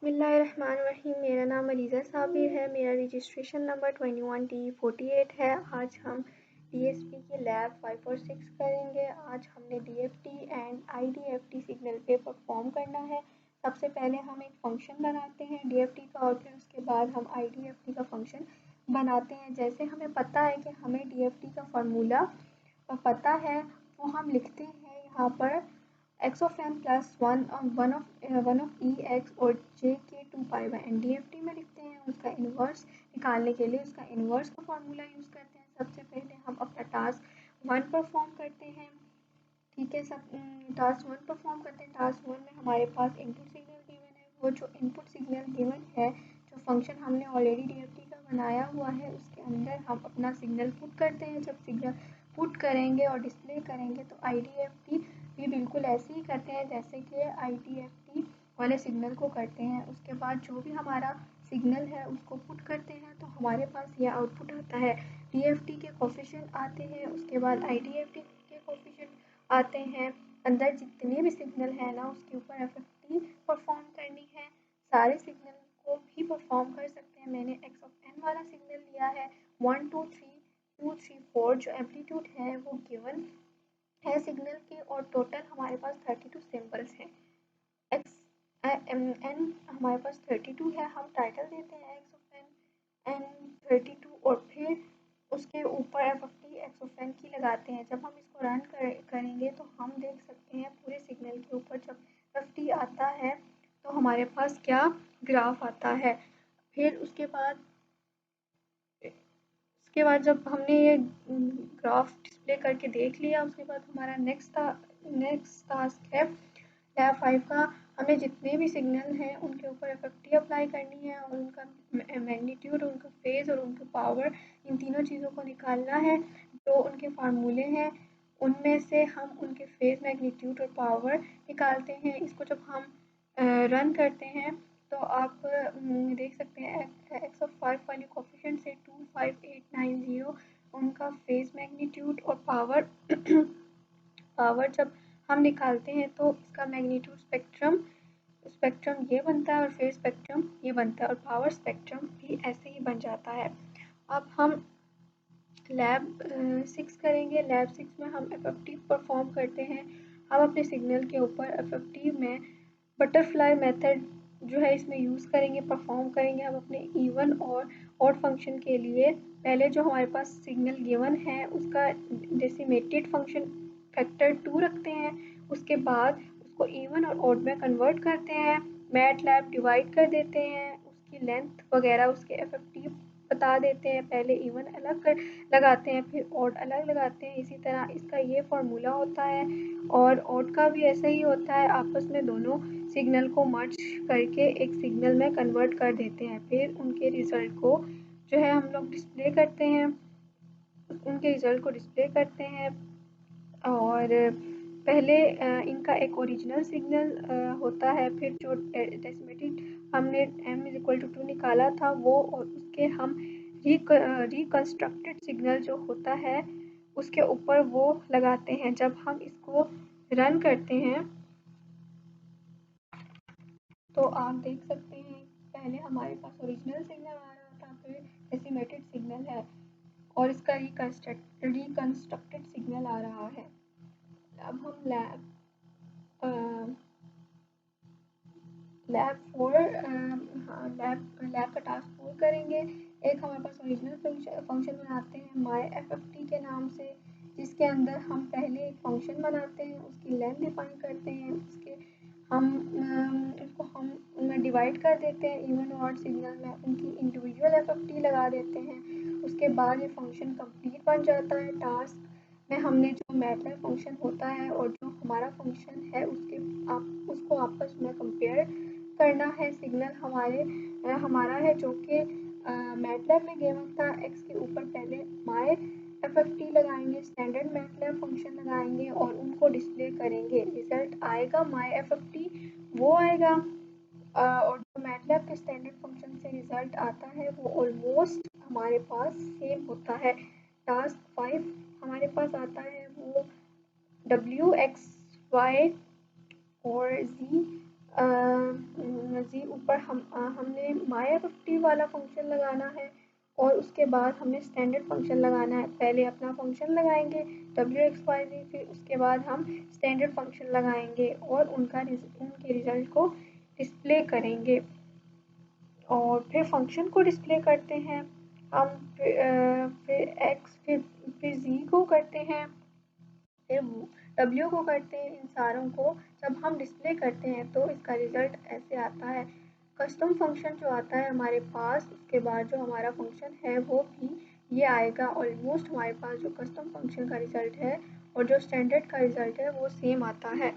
बिस्मिल्लाहिर्रहमानिर्रहीम। मेरा नाम अलीज़ा साबिर है। मेरा रजिस्ट्रेशन नंबर 21T48 है। आज हम DSP की लैब 5 और 6 करेंगे। आज हमने DFT एंड IDFT सिग्नल पे परफॉर्म करना है। सबसे पहले हम एक फ़ंक्शन बनाते हैं DFT का और फिर उसके बाद हम IDFT का फ़ंक्शन बनाते हैं। जैसे हमें पता है कि हमें DFT का फार्मूला पता है, वो हम लिखते हैं यहाँ पर x of n plus 1 of e x और j के 2 पाई बाई n। DFT में लिखते हैं उसका इन्वर्स निकालने के लिए उसका इन्वर्स का फार्मूला यूज़ करते हैं। सबसे पहले हम अपना टास्क 1 परफॉर्म करते हैं। ठीक है, सब टास्क 1 परफॉर्म करते हैं। टास्क 1 में हमारे पास इनपुट सिग्नल गिवन है। वो जो इनपुट सिग्नल गिवन है, जो फंक्शन हमने ऑलरेडी DFT का बनाया हुआ है, उसके अंदर हम अपना सिग्नल पुट करते हैं। जब सिग्नल पुट करेंगे और डिस्प्ले करेंगे तो IDFT भी बिल्कुल ऐसे ही करते हैं जैसे कि IDFT वाले सिग्नल को करते हैं। उसके बाद जो भी हमारा सिग्नल है उसको पुट करते हैं तो हमारे पास ये आउटपुट आता है। DFT के कोफिशिएंट आते हैं, उसके बाद IDFT के कोफिशिएंट आते हैं। अंदर जितने भी सिग्नल है ना, उसके ऊपर FFT परफॉर्म करनी है। सारे सिग्नल को भी परफॉर्म कर सकते हैं। मैंने x of n वाला सिग्नल लिया है। 1 2 3 2 3 4 जो एम्पलीट्यूड है वो गिवन है सिग्नल के और टोटल हमारे पास 32 सिंबल्स हैं। n हमारे पास 32 है। हम टाइटल देते हैं x of n 32 और फिर उसके ऊपर FFT x of n की लगाते हैं। जब हम इसको रन करेंगे तो हम देख सकते हैं पूरे सिग्नल के ऊपर जब FFT आता है तो हमारे पास क्या ग्राफ आता है। फिर उसके बाद जब हमने ये ग्राफ डिस्प्ले करके देख लिया, उसके बाद हमारा नेक्स्ट टास्क है लैब 5 का। हमें जितने भी सिग्नल हैं उनके ऊपर FFT अप्लाई करनी है और उनका मैग्नीट्यूड, उनका फेज़ और उनका पावर, इन तीनों चीज़ों को निकालना है। जो उनके फार्मूले हैं उनमें से हम उनके फेज़, मैग्नीट्यूड और पावर निकालते हैं। इसको जब हम रन करते हैं तो आप देख सकते हैं x of 5 वाली कोफिशिएंट से 25890 उनका फेज़, मैग्नीट्यूड और पावर जब हम निकालते हैं तो इसका मैग्नीट्यूड स्पेक्ट्रम ये बनता है और फेज स्पेक्ट्रम ये बनता है और पावर स्पेक्ट्रम भी ऐसे ही बन जाता है। अब हम लैब 6 करेंगे। लैब 6 में हम FFT परफॉर्म करते हैं। हम अपने सिग्नल के ऊपर FFT में बटरफ्लाई मेथड जो है इसमें यूज़ करेंगे, परफॉर्म करेंगे। हम अपने इवन और ऑड फंक्शन के लिए पहले जो हमारे पास सिग्नल गिवन है उसका डेसिमेटेड फंक्शन फैक्टर 2 रखते हैं। उसके बाद उसको इवन और ऑड में कन्वर्ट करते हैं। मैटलैब डिवाइड कर देते हैं, उसकी लेंथ वगैरह उसके FFT बता देते हैं। पहले इवन अलग लगाते हैं, फिर ऑड अलग लगाते हैं। इसी तरह इसका ये फार्मूला होता है और ऑड का भी ऐसा ही होता है। आपस में दोनों सिग्नल को मर्ज करके एक सिग्नल में कन्वर्ट कर देते हैं। फिर उनके रिज़ल्ट को जो है हम लोग डिस्प्ले करते हैं, उनके रिज़ल्ट को डिस्प्ले करते हैं। और पहले इनका एक ओरिजिनल सिग्नल होता है, फिर जो डेसिमेटेड हमने m=2 निकाला था वो, और उसके हम रिकंस्ट्रक्टेड सिग्नल जो होता है उसके ऊपर वो लगाते हैं। जब हम इसको रन करते हैं तो आप देख सकते हैं पहले हमारे पास ओरिजिनल सिग्नल आ रहा था, फिर डेसिमेटेड सिग्नल है और इसका रिकंस्ट्रक्टेड सिग्नल आ रहा है। अब हम लैब 4 लैब का टास्क 4 करेंगे। एक हमारे पास ओरिजिनल फंक्शन बनाते हैं myFFT के नाम से, जिसके अंदर हम पहले एक फंक्शन बनाते हैं, उसकी लेंथ डिफाइन करते हैं, उसको हम उनमें डिवाइड कर देते हैं इवन और ऑड सिग्नल में, उनकी इंडिविजुअल FFT लगा देते हैं। उसके बाद ये फंक्शन कंप्लीट बन जाता है। टास्क में हमने जो मैटलैब फंक्शन होता है और जो हमारा फंक्शन है उसको आपस में कंपेयर करना है। सिग्नल हमारा है जो कि मैटलैब में गिवन था। x के ऊपर पहले myFFT लगाएंगे, स्टैंडर्ड मैटलैब फंक्शन लगाएंगे और उनको डिस्प्ले करेंगे। रिजल्ट आएगा myFFT वो आएगा। और जो मैटलैब के स्टैंडर्ड फंक्शन से रिजल्ट आता है वो ऑलमोस्ट हमारे पास सेम होता है। टास्क 5 हमारे पास आता है वो w x y और z जी ऊपर हमने myFT वाला फंक्शन लगाना है और उसके बाद हमने स्टैंडर्ड फंक्शन लगाना है। पहले अपना फंक्शन लगाएंगे wxyz, फिर उसके बाद हम स्टैंडर्ड फंक्शन लगाएंगे और उनके रिजल्ट को डिस्प्ले करेंगे। और फिर फंक्शन को डिस्प्ले करते हैं हम, फिर एक्स, फिर जी को करते हैं, फिर डब्ल्यू को करते हैं। इन सारों को जब हम डिस्प्ले करते हैं तो इसका रिज़ल्ट ऐसे आता है। कस्टम फंक्शन जो आता है हमारे पास, उसके बाद जो हमारा फंक्शन है वो भी ये आएगा। ऑलमोस्ट हमारे पास जो कस्टम फंक्शन का रिज़ल्ट है और जो स्टैंडर्ड का रिज़ल्ट है वो सेम आता है।